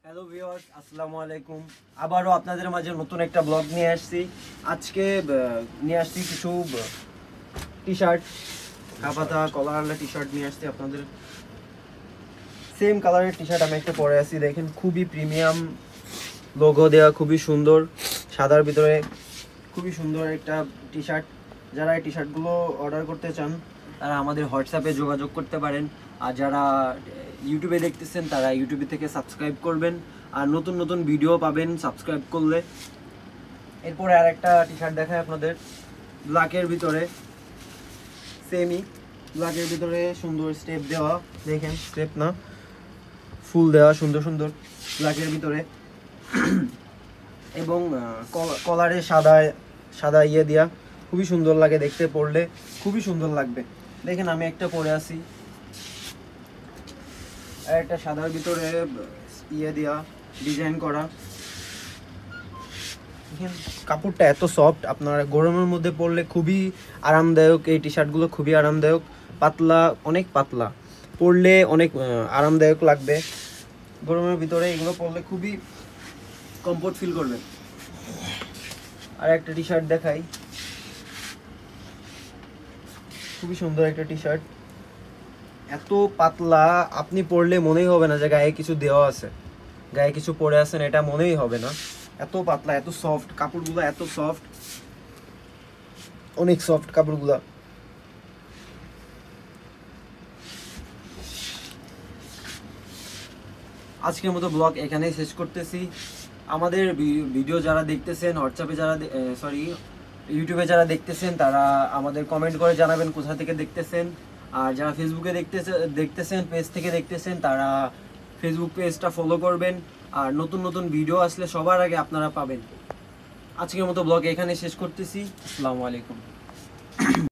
Hello viewers, আসসালামু আলাইকুম। আবারও আপনাদের মাঝে নতুন একটা ব্লগ নিয়ে আসছি। আজকে নিয়ে আসছি কিছু টি শার্ট, কাপাতা কলারওয়ালা টি শার্ট নিয়ে আসছি আপনাদের। সেম কালারের টি শার্ট আমি একটা পরে আছি, দেখেন খুবই প্রিমিয়াম লোগো দেওয়া, খুবই সুন্দর, সাদার ভিতরে খুবই সুন্দর একটা টি শার্ট। যারা এই টি শার্টগুলো অর্ডার করতে চান তারা আমাদের হোয়াটসঅ্যাপে যোগাযোগ করতে পারেন। আর যারা ইউটিউবে দেখতেছেন তারা ইউটিউবে থেকে সাবস্ক্রাইব করবেন, আর নতুন নতুন ভিডিও পাবেন সাবস্ক্রাইব করলে। এরপরে আর একটা টি শার্ট দেখায় আপনাদের, ব্ল্যাকের ভিতরে, সেমি ব্ল্যাকের ভিতরে সুন্দর স্টেপ দেওয়া, দেখেন স্টেপ না ফুল দেওয়া, সুন্দর সুন্দর ব্ল্যাকের ভিতরে, এবং কলারে সাদা সাদা ইয়ে দেওয়া, খুবই সুন্দর লাগে দেখতে, পরলে খুবই সুন্দর লাগবে। দেখেন আমি একটা পরে আছি, আর একটা সাদার ভিতরে ইয়ে দেওয়া, ডিজাইন করা। দেখেন কাপড়টা এত সফট, আপনারা গরমের মধ্যে পরলে খুবই আরামদায়ক। এই টি শার্টগুলো খুবই আরামদায়ক, পাতলা, অনেক পাতলা, পরলে অনেক আরামদায়ক লাগবে। গরমের ভিতরে এগুলো পরলে খুবই কমফোর্ট ফিল করবেন। আর একটা টি শার্ট দেখাই, খুবই সুন্দর একটা টি শার্ট, এত পাতলা আপনি পরলে মনেই হবে না যে গায়ে কিছু দেওয়া আছে, গায়ে কিছু পরে আছেন, এটা মনেই হবে না। এত পাতলা, এত সফট কাপড়গুলো, এত সফট, অনেক সফট কাপড়গুলো। আজকের মতো ব্লগ এখানেই শেষ করতেছি। আমাদের ভিডিও যারা দেখতেছেন, হোয়াটসঅ্যাপে যারা ইউটিউবে যারা দেখতেছেন তারা আমাদের কমেন্ট করে জানাবেন কোথা থেকে দেখতেছেন। আর যারা ফেসবুকে দেখতেছেন পেজ থেকে দেখতেছেন তারা ফেসবুক পেজটা ফলো করবেন, আর নতুন নতুন ভিডিও আসলে সবার আগে আপনারা পাবেন। আজকের মতো ব্লগ এখানে শেষ করতেছি। আসসালামু আলাইকুম।